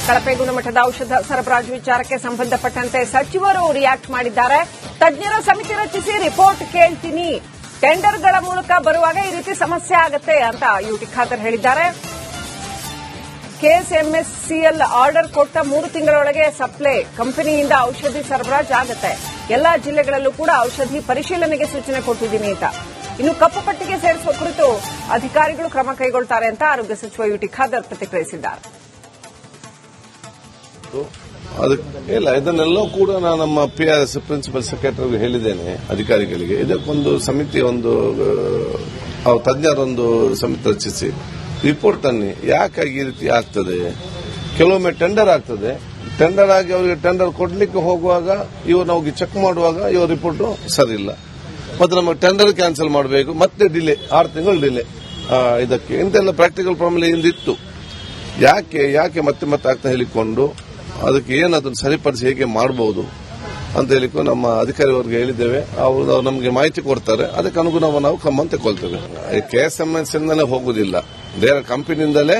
ಕಳಪೆ ಗುಣಮಟ್ಟದ ಔಷಧ ಸರಬರಾಜು ವಿಚಾರಕ್ಕೆ ಸಂಬಂಧಪಟ್ಟಂತೆ ಸಚಿವರು ರಿಯಾಕ್ಟ್ ಮಾಡಿದ್ದಾರೆ. ತಜ್ಞರ ಸಮಿತಿ ರಚಿಸಿ ರಿಪೋರ್ಟ್ ಕೇಳ್ತೀನಿ, ಟೆಂಡರ್ಗಳ ಮೂಲಕ ಬರುವಾಗ ಈ ರೀತಿ ಸಮಸ್ಯೆ ಆಗುತ್ತೆ ಅಂತ ಯುಟಿ ಖಾದರ್ ಹೇಳಿದ್ದಾರೆ. ಕೆಎಸ್ಎಂಎಸ್ಸಿಎಲ್ ಆರ್ಡರ್ ಕೊಟ್ಟ 3 ತಿಂಗಳೊಳಗೆ ಸಪ್ಲೈ ಕಂಪನಿಯಿಂದ ಔಷಧಿ ಸರಬರಾಜು ಆಗುತ್ತೆ. ಎಲ್ಲಾ ಜಿಲ್ಲೆಗಳಲ್ಲೂ ಕೂಡ ಔಷಧಿ ಪರಿಶೀಲನೆಗೆ ಸೂಚನೆ ಕೊಟ್ಟಿದ್ದೀನಿ ಅಂತ. ಇನ್ನು ಕಪ್ಪು ಪಟ್ಟಿಗೆ ಸೇರಿಸುವ ಕುರಿತು ಅಧಿಕಾರಿಗಳು ಕ್ರಮ ಕೈಗೊಳ್ಳುತ್ತಾರೆ ಅಂತ ಆರೋಗ್ಯ ಸಚಿವ ಯುಟಿ ಖಾದರ್ ಪ್ರತಿಕ್ರಿಯಿಸಿದ್ದಾರೆ. ಇಲ್ಲ, ಇದನ್ನೆಲ್ಲ ಕೂಡ ನಾನು ನಮ್ಮ PRS ಪ್ರಿನ್ಸಿಪಲ್ ಸೆಕ್ರೆಟರಿ ಹೇಳಿದ್ದೇನೆ ಅಧಿಕಾರಿಗಳಿಗೆ. ಇದಕ್ಕೊಂದು ಸಮಿತಿ, ತಜ್ಞರೊಂದು ಸಮಿತಿ ರಚಿಸಿ ರಿಪೋರ್ಟ್ ತನ್ನಿ. ಯಾಕಾಗಿ ಈ ರೀತಿ ಆಗ್ತದೆ? ಕೆಲವೊಮ್ಮೆ ಟೆಂಡರ್ ಆಗ್ತದೆ, ಟೆಂಡರ್ ಆಗಿ ಅವರಿಗೆ ಟೆಂಡರ್ ಕೊಡ್ಲಿಕ್ಕೆ ಹೋಗುವಾಗ ಇವರು ನಾವು ಚೆಕ್ ಮಾಡುವಾಗ ಇವ್ರ ರಿಪೋರ್ಟ್ ಸರಿ ಇಲ್ಲ, ಮತ್ತೆ ನಮಗೆ ಟೆಂಡರ್ ಕ್ಯಾನ್ಸಲ್ ಮಾಡಬೇಕು, ಮತ್ತೆ ಡಿಲೇ, 6 ತಿಂಗಳು ಡಿಲೇ. ಇದಕ್ಕೆ ಇಂತೆಲ್ಲ ಪ್ರಾಕ್ಟಿಕಲ್ ಪ್ರಾಬ್ಲಮ್ ಹಿಂದಿತ್ತು. ಯಾಕೆ ಮತ್ತೆ ಆಗ್ತಾ ಹೇಳಿಕೊಂಡು ಅದಕ್ಕೆ ಏನು ಅದನ್ನು ಸರಿಪಡಿಸಿ ಹೇಗೆ ಮಾಡಬಹುದು ಅಂತ ಹೇಳಿಕೊಂಡು ನಮ್ಮ ಅಧಿಕಾರಿಯವರಿಗೆ ಹೇಳಿದ್ದೇವೆ. ಅವರು ನಮಗೆ ಮಾಹಿತಿ ಕೊಡ್ತಾರೆ, ಅದಕ್ಕೆ ಅನುಗುಣವಾಗಿ ನಾವು ಕ್ರಮ ತಗೊಳ್ತೇವೆ. KSMS ಇಂದಲೇ ಹೋಗುವುದಿಲ್ಲ, ಬೇರೆ ಕಂಪನಿಯಿಂದಲೇ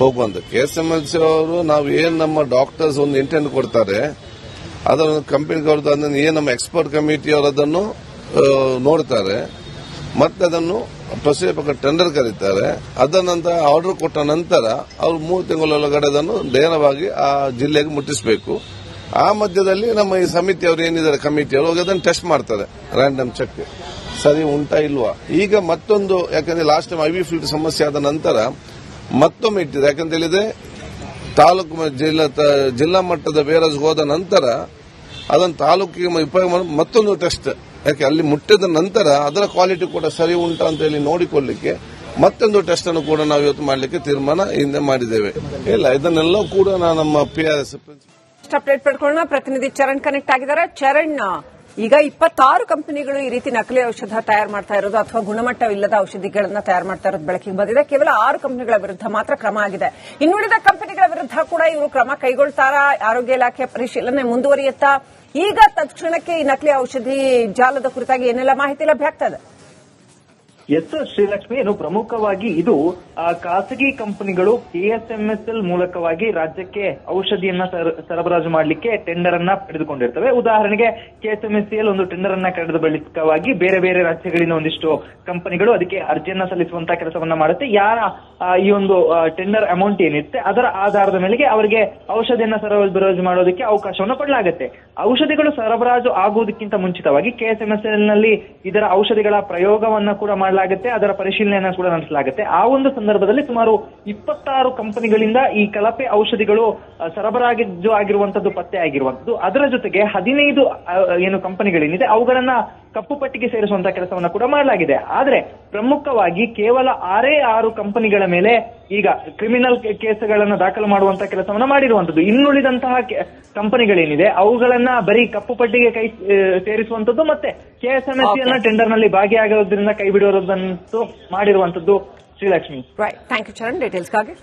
ಹೋಗುವಂತ. KSMS ಅವರು ನಾವು ಏನು ನಮ್ಮ ಡಾಕ್ಟರ್ಸ್ ಒಂದು ಇಂಟೆಂಟ್ ಕೊಡ್ತಾರೆ, ಅದನ್ನು ಕಂಪನಿಗಳದ್ದು ಅದನ್ನು ಏನು ನಮ್ಮ ಎಕ್ಸ್ಪರ್ಟ್ ಕಮಿಟಿ ಅವರು ಅದನ್ನು ನೋಡ್ತಾರೆ, ಮತ್ತೆ ಅದನ್ನು ಪ್ರೊಸೀಜರ್ ಟೆಂಡರ್ ಕರೀತಾರೆ. ಅದನ್ನಂತರ ಆರ್ಡರ್ ಕೊಟ್ಟ ನಂತರ ಅವರು 3 ತಿಂಗಳೊಳಗಡೆ ಅದನ್ನು ನೇರವಾಗಿ ಆ ಜಿಲ್ಲೆಗೆ ಮುಟ್ಟಿಸಬೇಕು. ಆ ಮಧ್ಯದಲ್ಲಿ ನಮ್ಮ ಈ ಸಮಿತಿಯವರು ಏನಿದ್ದಾರೆ, ಕಮಿಟಿಯವರು ಅದನ್ನು ಟೆಸ್ಟ್ ಮಾಡ್ತಾರೆ, ರ್ಯಾಂಡಮ್ ಚೆಕ್ ಸರಿ ಉಂಟಾ ಇಲ್ವಾ. ಈಗ ಮತ್ತೊಂದು, ಯಾಕಂದ್ರೆ ಲಾಸ್ಟ್ ಟೈಮ್ IV ಫಿಲ್ಟರ್ ಸಮಸ್ಯೆ ಆದ ನಂತರ ಮತ್ತೊಮ್ಮೆ ಇಟ್ಟಿದೆ. ಯಾಕಂತ ಹೇಳಿದ್ರೆ ತಾಲೂಕು ಜಿಲ್ಲಾ ಮಟ್ಟದ ಬೇರಸ್ ಹೋದ ನಂತರ ಅದನ್ನು ತಾಲೂಕಿಗೆ ಉಪಯೋಗ ಮತ್ತೊಂದು ಟೆಸ್ಟ್, ಯಾಕೆ ಅಲ್ಲಿ ಮುಟ್ಟಿದ ನಂತರ ಅದರ ಕ್ವಾಲಿಟಿ ಕೂಡ ಸರಿ ಉಂಟಾ ಅಂತ ಹೇಳಿ ನೋಡಿಕೊಳ್ಳಲಿಕ್ಕೆ ಮತ್ತೊಂದು ಟೆಸ್ಟ್ ಅನ್ನು ಕೂಡ ನಾವು ಇವತ್ತು ಮಾಡಲಿಕ್ಕೆ ತೀರ್ಮಾನ ಹಿಂದೆ ಮಾಡಿದ್ದೇವೆ. ಇಲ್ಲ, ಇದನ್ನೆಲ್ಲ ಕೂಡ ನಮ್ಮ PRS ಅಪ್ಡೇಟ್ ಪಡ್ಕೊಳ್ಳೋಣ. ಪ್ರತಿನಿಧಿ ಚರಣ್ ಕನೆಕ್ಟ್ ಆಗಿದ್ದಾರೆ. ಚರಣ್, ಈಗ 26 ಕಂಪನಿಗಳು ಈ ರೀತಿ ನಕಲಿ ಔಷಧ ತಯಾರು ಮಾಡ್ತಾ ಇರೋದು ಅಥವಾ ಗುಣಮಟ್ಟವಿಲ್ಲದ ಔಷಧಿಗಳನ್ನ ತಯಾರು ಮಾಡ್ತಾ ಇರೋದು ಬೆಳಕಿಗೆ ಬಂದಿದೆ. ಕೇವಲ 6 ಕಂಪನಿಗಳ ವಿರುದ್ಧ ಮಾತ್ರ ಕ್ರಮ ಆಗಿದೆ. ಇನ್ನುಳಿದ ಕಂಪನಿಗಳ ವಿರುದ್ಧ ಕೂಡ ಇವರು ಕ್ರಮ ಕೈಗೊಳ್ತಾರಾ? ಆರೋಗ್ಯ ಇಲಾಖೆ ಪರಿಶೀಲನೆ ಮುಂದುವರಿಯುತ್ತಾ? ಈಗ ತಕ್ಷಣಕ್ಕೆ ಈ ನಕಲಿ ಔಷಧಿ ಜಾಲದ ಕುರಿತಾಗಿ ಏನೆಲ್ಲ ಮಾಹಿತಿ ಲಭ್ಯ ಆಗ್ತದೆ? ಎಸ್ ಶ್ರೀಲಕ್ಷ್ಮಿ, ಪ್ರಮುಖವಾಗಿ ಇದು ಖಾಸಗಿ ಕಂಪನಿಗಳು KSMSL ಮೂಲಕವಾಗಿ ರಾಜ್ಯಕ್ಕೆ ಔಷಧಿಯನ್ನ ಸರಬರಾಜು ಮಾಡಲಿಕ್ಕೆ ಟೆಂಡರ್ ಅನ್ನ ಪಡೆದುಕೊಂಡಿರ್ತವೆ. ಉದಾಹರಣೆಗೆ KSMSL ಒಂದು ಟೆಂಡರ್ ಅನ್ನ ಕರೆದ ಬಳಿಕವಾಗಿ ಬೇರೆ ಬೇರೆ ರಾಜ್ಯಗಳಿಂದ ಒಂದಿಷ್ಟು ಕಂಪನಿಗಳು ಅದಕ್ಕೆ ಅರ್ಜಿಯನ್ನ ಸಲ್ಲಿಸುವಂತಹ ಕೆಲಸವನ್ನ ಮಾಡುತ್ತೆ. ಯಾರ ಈ ಒಂದು ಟೆಂಡರ್ ಅಮೌಂಟ್ ಏನಿರುತ್ತೆ ಅದರ ಆಧಾರದ ಮೇಲೆಗೆ ಅವರಿಗೆ ಔಷಧಿಯನ್ನ ಸರಬರಾಜು ಮಾಡೋದಕ್ಕೆ ಅವಕಾಶವನ್ನು ಕೊಡಲಾಗುತ್ತೆ. ಔಷಧಿಗಳು ಸರಬರಾಜು ಆಗುವುದಕ್ಕಿಂತ ಮುಂಚಿತವಾಗಿ KSMSL ನಲ್ಲಿ ಇದರ ಔಷಧಿಗಳ ಪ್ರಯೋಗವನ್ನ ಕೂಡ ಮಾಡಲಾಗುತ್ತೆ, ಅದರ ಪರಿಶೀಲನೆಯನ್ನು ಕೂಡ ನಡೆಸಲಾಗುತ್ತೆ. ಆ ಒಂದು ಸಂದರ್ಭದಲ್ಲಿ ಸುಮಾರು 26 ಕಂಪನಿಗಳಿಂದ ಈ ಕಳಪೆ ಔಷಧಿಗಳು ಸರಬರಾಜು ಆಗಿರುವಂತದ್ದು ಪತ್ತೆ ಆಗಿರುವಂತದ್ದು. ಅದರ ಜೊತೆಗೆ 15 ಏನು ಕಂಪನಿಗಳೇನಿದೆ ಅವುಗಳನ್ನ ಕಪ್ಪು ಪಟ್ಟಿಗೆ ಸೇರಿಸುವಂತಹ ಕೆಲಸವನ್ನ ಕೂಡ ಮಾಡಲಾಗಿದೆ. ಆದ್ರೆ ಪ್ರಮುಖವಾಗಿ ಕೇವಲ 6 ಕಂಪನಿಗಳ ಮೇಲೆ ಈಗ ಕ್ರಿಮಿನಲ್ ಕೇಸ್ಗಳನ್ನ ದಾಖಲು ಮಾಡುವಂತಹ ಕೆಲಸವನ್ನ ಮಾಡಿರುವಂತದ್ದು. ಇನ್ನುಳಿದಂತಹ ಕಂಪನಿಗಳೇನಿದೆ ಅವುಗಳನ್ನ ಬರೀ ಕಪ್ಪು ಪಟ್ಟಿಗೆ ಸೇರಿಸುವಂತದ್ದು ಮತ್ತೆ KSMSL ಟೆಂಡರ್ ನಲ್ಲಿ ಭಾಗಿಯಾಗೋದ್ರಿಂದ ಕೈ ಬಿಡುವುದಂತೂ ಮಾಡಿರುವಂತದ್ದು. Srilakshmi, thank you Charan ಡೀಟೇಲ್ಸ್ಗಾಗಿ.